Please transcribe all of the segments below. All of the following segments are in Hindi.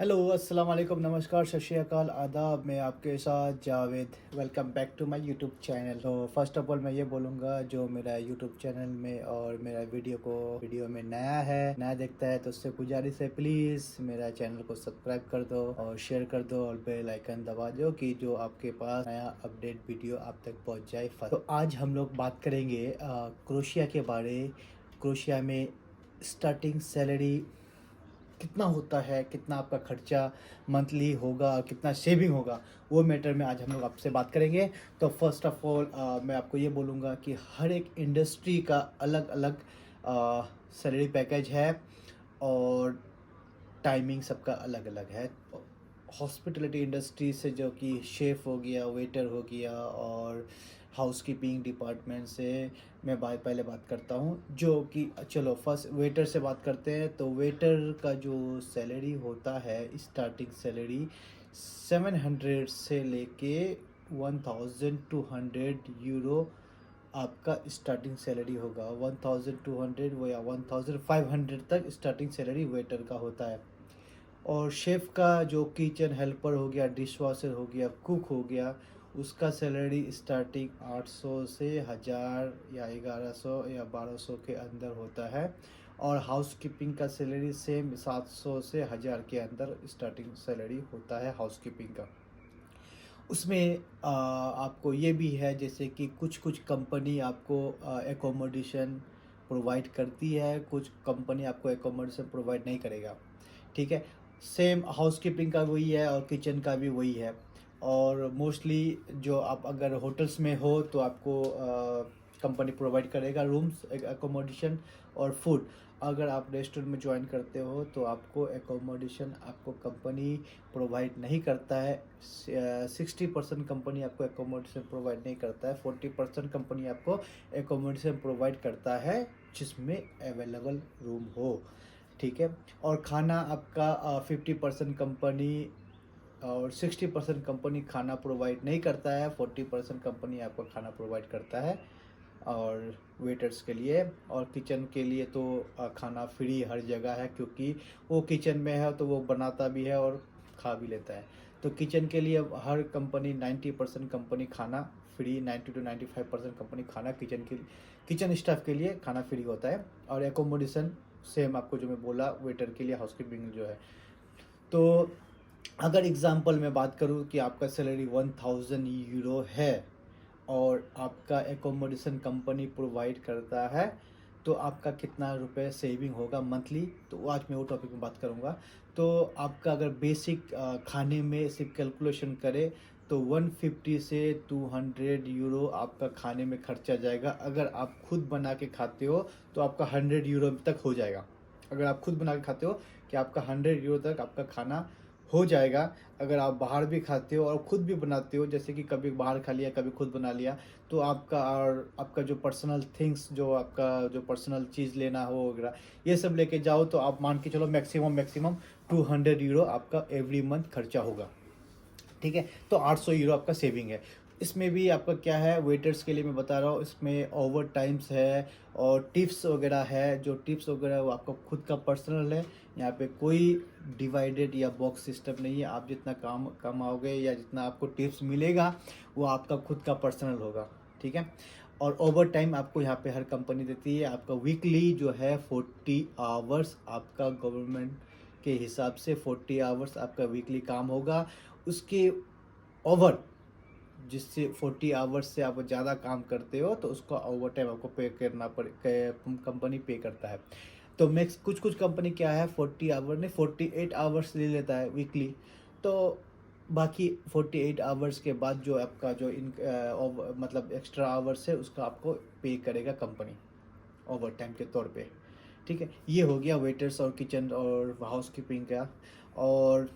हेलो, अस्सलाम वालेकुम, नमस्कार, सत श्री अकाल, आदाब। मैं आपके साथ Javed. Welcome back to my YouTube channel. तो फर्स्ट ऑफ ऑल मैं ये बोलूँगा, जो मेरा यूट्यूब चैनल में और मेरा वीडियो में नया देखता है तो उससे गुजारिश है, प्लीज़ मेरा चैनल को सब्सक्राइब कर दो और शेयर कर दो और बेल आइकन दबा दो कि जो आपके पास नया अपडेट वीडियो आप तक पहुँच जाए। तो आज हम लोग बात करेंगे क्रोशिया के बारे। क्रोशिया में स्टार्टिंग सैलरी कितना होता है, कितना आपका खर्चा मंथली होगा, कितना सेविंग होगा, वो मैटर में आज हम लोग आपसे बात करेंगे। तो फर्स्ट ऑफ ऑल मैं आपको ये बोलूँगा कि हर एक इंडस्ट्री का अलग अलग सैलरी पैकेज है और टाइमिंग सबका अलग अलग है। हॉस्पिटलिटी इंडस्ट्री से, जो कि शेफ़ हो गया, वेटर हो गया, और हाउसकीपिंग डिपार्टमेंट से मैं पहले बात करता हूँ, जो कि चलो फर्स्ट वेटर से बात करते हैं। तो वेटर का जो सैलरी होता है, स्टार्टिंग सैलरी 700 से लेके 1200 यूरो आपका स्टार्टिंग सैलरी होगा। 1200 वो या 1500 तक स्टार्टिंग सैलरी वेटर का होता है। और शेफ़ का, जो किचन हेल्पर हो गया, डिश वॉशर हो गया, कुक हो गया, उसका सैलरी स्टार्टिंग 800 से 1000 या 1100 या 1200 के अंदर होता है। और हाउस कीपिंग का सैलरी सेम 700 से 1000 के अंदर स्टार्टिंग सैलरी होता है हाउस कीपिंग का। उसमें आपको ये भी है, जैसे कि कुछ कुछ कंपनी आपको एकोमोडेशन प्रोवाइड करती है, कुछ कंपनी आपको एकोमोडेशन प्रोवाइड नहीं करेगा। ठीक है, सेम हाउसकीपिंग का वही है और किचन का भी वही है। और मोस्टली जो आप अगर होटल्स में हो तो आपको कंपनी प्रोवाइड करेगा रूम्स, एकोमोडेशन और फूड। अगर आप रेस्टोरेंट में ज्वाइन करते हो तो आपको एकोमोडेशन आपको कंपनी प्रोवाइड नहीं करता है। 60% कंपनी आपको एकोमोडेशन प्रोवाइड नहीं करता है, 40% कंपनी आपको एकोमोडेशन प्रोवाइड करता है जिसमें अवेलेबल रूम हो। ठीक है, और खाना आपका 50% कंपनी और 60% कंपनी खाना प्रोवाइड नहीं करता है, 40% कंपनी आपको खाना प्रोवाइड करता है और वेटर्स के लिए। और किचन के लिए तो खाना फ्री हर जगह है, क्योंकि वो किचन में है तो वो बनाता भी है और खा भी लेता है। तो किचन के लिए हर कंपनी 90% कंपनी खाना फ्री, 90 to 95% कंपनी खाना किचन स्टाफ के लिए खाना फ्री होता है। और एकोमोडेशन सेम आपको जो मैं बोला वेटर के लिए, हाउसकीपिंग जो है। तो अगर एग्जांपल में बात करूँ कि आपका सैलरी 1000 यूरो है और आपका एकोमोडेशन कंपनी प्रोवाइड करता है, तो आपका कितना रुपए सेविंग होगा मंथली, तो आज मैं वो टॉपिक में बात करूँगा। तो आपका अगर बेसिक खाने में सिर्फ कैलकुलेशन करें तो 150 से 200 यूरो आपका खाने में खर्चा जाएगा। अगर आप खुद बना के खाते हो तो आपका 100 यूरो तक हो जाएगा। अगर आप खुद बना के खाते हो कि आपका 100 यूरो तक आपका खाना हो जाएगा। अगर आप बाहर भी खाते हो और खुद भी बनाते हो, जैसे कि कभी बाहर खा लिया, कभी खुद बना लिया, तो आपका और आपका जो पर्सनल थिंग्स, जो आपका जो पर्सनल चीज़ लेना हो वगैरह, ये सब लेके जाओ तो आप मान के चलो मैक्सिमम 200 यूरो आपका एवरी मंथ खर्चा होगा। ठीक है, तो 800 यूरो आपका सेविंग है। इसमें भी आपका क्या है, वेटर्स के लिए मैं बता रहा हूँ, इसमें ओवर टाइम्स है और टिप्स वगैरह है। जो टिप्स वगैरह वो आपका खुद का पर्सनल है। यहाँ पे कोई डिवाइडेड या बॉक्स सिस्टम नहीं है। आप जितना काम कमाओगे या जितना आपको टिप्स मिलेगा वो आपका खुद का पर्सनल होगा। ठीक है, और ओवर टाइम आपको यहाँ पे हर कंपनी देती है। आपका वीकली जो है 40 आवर्स आपका गवर्नमेंट के हिसाब से 40 आवर्स आपका वीकली काम होगा। उसके ओवर, जिससे 40 आवर्स से आप ज़्यादा काम करते हो तो उसका ओवर टाइम आपको पे करना कंपनी पे करता है। तो मैक्स कुछ कुछ कंपनी क्या है, 40 आवर नहीं 48 आवर्स ले लेता है वीकली। तो बाकी 48 आवर्स के बाद जो आपका जो मतलब एक्स्ट्रा आवर्स है उसका आपको पे करेगा कंपनी ओवर टाइम के तौर पे। ठीक है, ये हो गया वेटर्स और किचन और हाउस कीपिंग का। और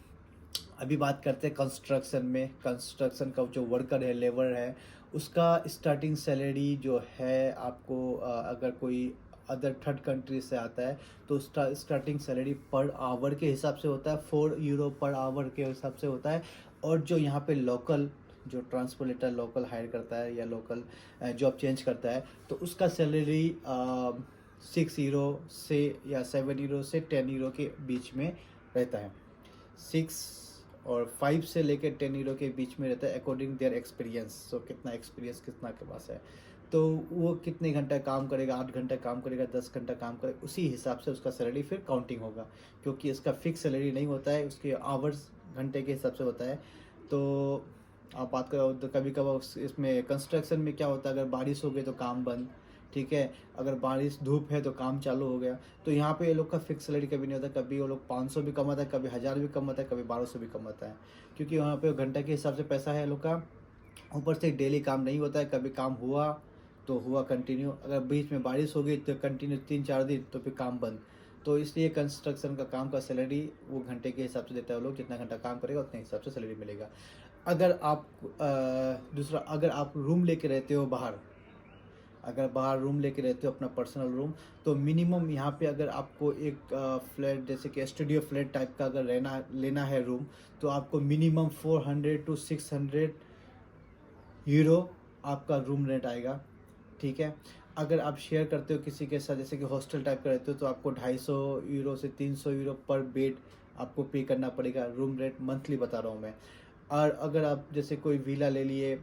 अभी बात करते हैं कंस्ट्रक्शन में। कंस्ट्रक्शन का जो वर्कर है, लेबर है, उसका स्टार्टिंग सैलरी जो है आपको अगर कोई अदर थर्ड कंट्री से आता है तो उसका स्टार्टिंग सैलरी पर आवर के हिसाब से होता है, 4 यूरो पर आवर के हिसाब से होता है। और जो यहाँ पे लोकल जो ट्रांसपोर्टेटर लोकल हायर करता है या लोकल जॉब चेंज करता है तो उसका सैलरी 6 यूरो से या 7 यूरो से 10 यूरो के बीच में रहता है। 6 और 5 से लेकर 10 यूरो के बीच में रहता है अकॉर्डिंग देयर एक्सपीरियंस। सो कितना एक्सपीरियंस कितना के पास है, तो वो कितने घंटा काम करेगा, 8 घंटा काम करेगा, 10 घंटा काम करेगा, उसी हिसाब से उसका सैलरी फिर काउंटिंग होगा। क्योंकि इसका फिक्स सैलरी नहीं होता है, उसके आवर्स घंटे के हिसाब से होता है। तो आप बात करो तो कभी कभार इसमें कंस्ट्रक्शन में क्या होता है, अगर बारिश हो गई तो काम बंद, ठीक है, अगर बारिश धूप है तो काम चालू हो गया। तो यहाँ पे ये लोग का फिक्स सैलरी कभी नहीं होता, कभी वो लोग 500 भी कमाता है, कभी 1000 भी कमाता है, कभी 1200 भी कमाता है, क्योंकि वहाँ पे घंटे के हिसाब से पैसा है ये लोग का। ऊपर से डेली काम नहीं होता है, कभी काम हुआ तो हुआ कंटिन्यू, अगर बीच में बारिश हो गई तो कंटिन्यू 3-4 दिन तो फिर काम बंद। तो इसलिए कंस्ट्रक्शन का काम का सैलरी वो घंटे के हिसाब से देता है वो लोग, जितना घंटा काम करेगा उतने हिसाब से सैलरी मिलेगा। अगर आप दूसरा, अगर आप रूम लेके रहते हो बाहर, अगर बाहर रूम लेके रहते हो अपना पर्सनल रूम, तो मिनिमम यहाँ पे अगर आपको एक फ्लैट जैसे कि स्टूडियो फ्लैट टाइप का अगर लेना है रूम, तो आपको मिनिमम 400 to 600 यूरो आपका रूम रेंट आएगा, ठीक है। अगर आप शेयर करते हो किसी के साथ, जैसे कि हॉस्टल टाइप का रहते हो, तो आपको 250 यूरो से 300 यूरो पर बेड आपको पे करना पड़ेगा, रूम रेंट मंथली बता रहा हूँ मैं। और अगर आप जैसे कोई विला ले लिए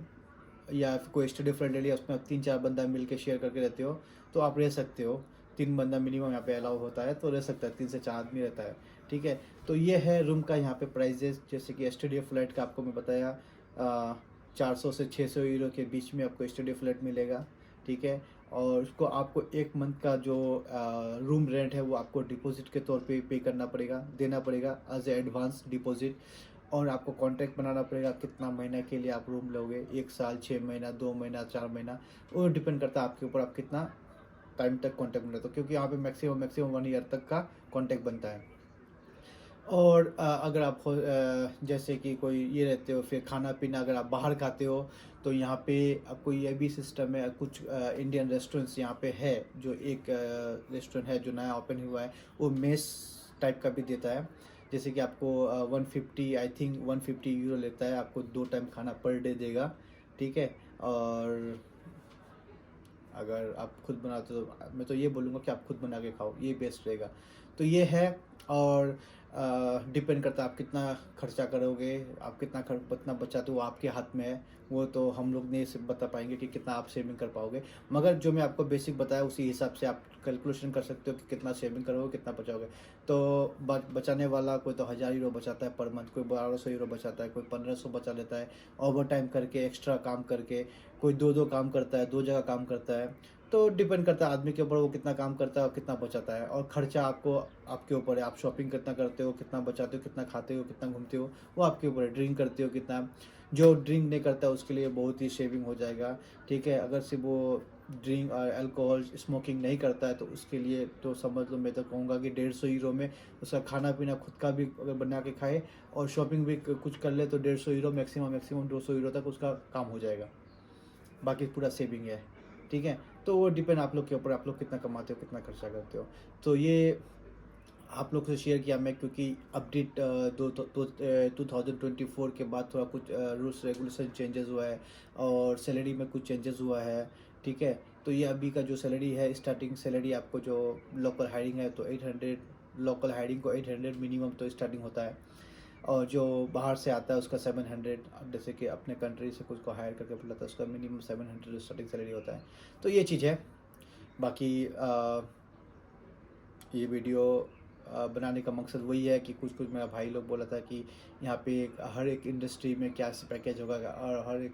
या फिर कोई स्टडी फ्लैट ले लिया, उसमें आप 3-4 बंदा मिल के शेयर करके रहते हो, तो आप रह सकते हो। 3 बंदा मिनिमम यहाँ पे अलाउ होता है, तो रह सकता है, 3 से 4 आदमी रहता है, ठीक है। तो ये है रूम का यहाँ पे प्राइजेस, जैसे कि स्टूडियो फ्लैट का आपको मैं बताया 400 से 600 यूरो के बीच में आपको स्टूडियो फ्लैट मिलेगा, ठीक है। और उसको आपको 1 मंथ का जो रूम रेंट है वो आपको डिपॉजिट के तौर पे करना पड़ेगा, देना पड़ेगा एज ए एडवांस डिपॉजिट। और आपको कॉन्ट्रैक्ट बनाना पड़ेगा कितना महीना के लिए आप रूम लोगे, 1 साल, 6 महीना, 2 महीना, 4 महीना, वो डिपेंड करता है आपके ऊपर, आप कितना टाइम तक कॉन्टैक्ट बनाते हो, क्योंकि यहाँ पे मैक्सिमम 1 ईयर तक का कॉन्टैक्ट बनता है। और अगर आप जैसे कि कोई ये रहते हो, फिर खाना पीना अगर आप बाहर खाते हो, तो यहाँ पे आपको ये भी सिस्टम है, कुछ इंडियन रेस्टोरेंट्स यहाँ पे है, जो एक रेस्टोरेंट है जो नया ओपन हुआ है, वो मेस टाइप का भी देता है। जैसे कि आपको 150, आई थिंक 150 यूरो लेता है, आपको 2 टाइम खाना पर डे देगा, ठीक है। और अगर आप खुद बनाते हो तो मैं तो ये बोलूँगा कि आप खुद बना के खाओ, ये बेस्ट रहेगा। तो ये है। और डिपेंड करता है आप कितना खर्चा करोगे, आप कितना बचाते हो, वो आपके हाथ में है। वो तो हम लोग नहीं सिर्फ बता पाएंगे कि कितना आप सेविंग कर पाओगे, मगर जो मैं आपको बेसिक बताया उसी हिसाब से आप कैलकुलेशन कर सकते हो कि कितना सेविंग करोगे, कितना बचाओगे। तो बचाने वाला कोई तो 1000 यूरो बचाता है पर मंथ, कोई 1200 यूरो बचाता है, कोई 1500 बचा लेता है ओवर टाइम करके, एक्स्ट्रा काम करके, कोई 2-2 काम करता है, 2 जगह काम करता है। तो डिपेंड करता है आदमी के ऊपर, वो कितना काम करता है और कितना बचाता है। और खर्चा आपको आपके ऊपर है, आप शॉपिंग कितना करते हो, कितना बचाते हो, कितना खाते हो, कितना घूमते हो, वो आपके ऊपर है। ड्रिंक करते हो कितना, जो ड्रिंक नहीं करता है उसके लिए बहुत ही सेविंग हो जाएगा, ठीक है। अगर सिर्फ वो ड्रिंक और अल्कोहल स्मोकिंग नहीं करता है तो उसके लिए तो समझ लो, मैं तो कहूँगा कि 150 यूरो में उसका खाना पीना खुद का भी अगर बना के खाए और शॉपिंग भी कुछ कर ले, तो 150 यूरो मैक्सिमम 200 यूरो तक उसका काम हो जाएगा, बाकी पूरा सेविंग है, ठीक है। तो वो डिपेंड आप लोग के ऊपर, आप लोग कितना कमाते हो, कितना खर्चा करते हो। तो ये आप लोग से शेयर किया मैं, क्योंकि अपडेट 2024 के बाद थोड़ा कुछ रूल्स रेगुलेशन चेंजेस हुआ है और सैलरी में कुछ चेंजेस हुआ है, ठीक है। तो ये अभी का जो सैलरी है, स्टार्टिंग सैलरी आपको जो लोकल हायरिंग है तो 800, लोकल हायरिंग को 800 मिनिमम तो स्टार्टिंग होता है। और जो बाहर से आता है उसका 700, जैसे कि अपने कंट्री से कुछ को हायर करके बुलाता है, उसका मिनिमम 700 स्टार्टिंग सैलरी होता है। तो ये चीज़ है। बाकी ये वीडियो बनाने का मकसद वही है कि कुछ कुछ मेरा भाई लोग बोला था कि यहाँ पे हर एक इंडस्ट्री में क्या पैकेज होगा, और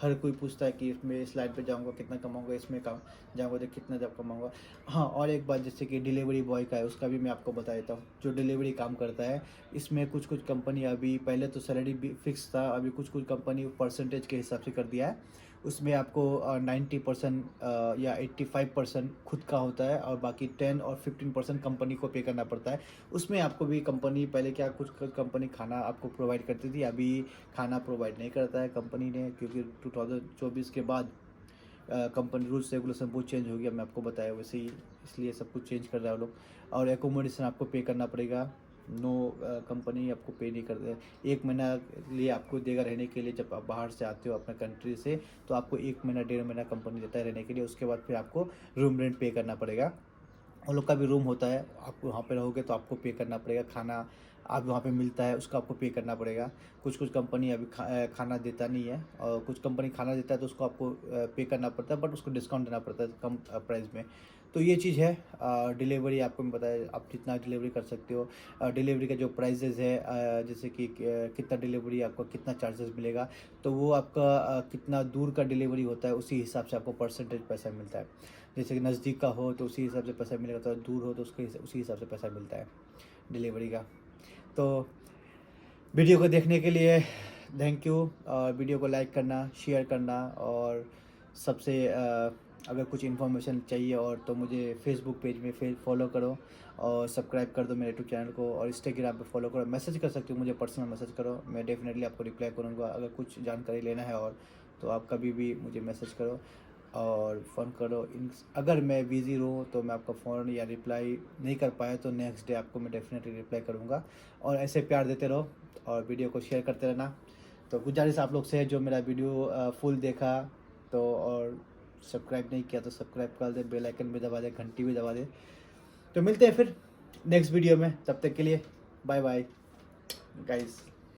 हर कोई पूछता है कि इसमें इस लाइन पे जाऊँगा कितना कमाऊँगा, इसमें काम जाऊँगा तो कितना जब कमाऊँगा। हाँ, और एक बात जैसे कि डिलीवरी बॉय का है, उसका भी मैं आपको बता देता हूँ, जो डिलीवरी काम करता है। इसमें कुछ कुछ कंपनी, अभी पहले तो सैलरी भी फिक्स था, अभी कुछ कुछ कंपनी परसेंटेज के हिसाब से कर दिया है। उसमें आपको 90% या 85% खुद का होता है, और बाकी 10 और 15% कंपनी को पे करना पड़ता है। उसमें आपको भी कंपनी, पहले क्या कुछ कंपनी खाना आपको प्रोवाइड करती थी, अभी खाना प्रोवाइड नहीं करता है कंपनी ने, क्योंकि 2024 के बाद कंपनी रूल्स रेगुलेशन बहुत चेंज हो गया, मैं आपको बताया वैसे ही, इसलिए सब कुछ चेंज कर रहा है वो लोग। और एकोमोडेशन आपको पे करना पड़ेगा, नो कंपनी आपको पे नहीं करते। 1 महीना लिए आपको देगा रहने के लिए, जब आप बाहर से आते हो अपने कंट्री से, तो आपको 1 महीना 1.5 महीना कंपनी देता है रहने के लिए। उसके बाद फिर आपको रूम रेंट पे करना पड़ेगा। उन लोग का भी रूम होता है, आप वहाँ पे रहोगे तो आपको पे करना पड़ेगा। खाना आप वहाँ पे मिलता है, उसका आपको पे करना पड़ेगा। कुछ कुछ कंपनी अभी खाना देता नहीं है, और कुछ कंपनी खाना देता है तो उसको आपको पे करना पड़ता है, बट उसको डिस्काउंट देना पड़ता है कम प्राइस में। तो ये चीज़ है। डिलीवरी आपको मैं बताया, आप जितना डिलीवरी कर सकते हो। डिलीवरी का जो प्राइजेज़ है, जैसे कि कितना डिलीवरी आपको कितना चार्जेस मिलेगा, तो वो आपका कितना दूर का डिलीवरी होता है उसी हिसाब से आपको परसेंटेज पैसा मिलता है। जैसे कि नज़दीक का हो तो उसी हिसाब से पैसा मिलेगा, तो दूर हो तो उसके उसी हिसाब से पैसा मिलता है डिलीवरी का। तो वीडियो को देखने के लिए थैंक यू। वीडियो को लाइक करना, शेयर करना, और सबसे अगर कुछ इन्फॉर्मेशन चाहिए और तो मुझे फेसबुक पेज में फॉलो करो, और सब्सक्राइब कर दो मेरे यूट्यूब चैनल को, और इंस्टाग्राम पे फॉलो करो। मैसेज कर सकते हो मुझे, पर्सनल मैसेज करो, मैं डेफिनेटली आपको रिप्लाई करूँगा। अगर कुछ जानकारी लेना है और तो आप कभी भी मुझे मैसेज करो और फ़ोन करो। अगर मैं बिज़ी रहूँ तो मैं आपका फ़ोन या रिप्लाई नहीं कर पाया तो नेक्स्ट डे आपको मैं डेफिनेटली रिप्लाई करूँगा। और ऐसे प्यार देते रहो और वीडियो को शेयर करते रहना। तो गुजारिश आप लोग से है, जो मेरा वीडियो फुल देखा तो और सब्सक्राइब नहीं किया तो सब्सक्राइब कर दे, बेल आइकन भी दबा दे, घंटी भी दबा दे। तो मिलते हैं फिर नेक्स्ट वीडियो में, तब तक के लिए बाय बाय गाइस।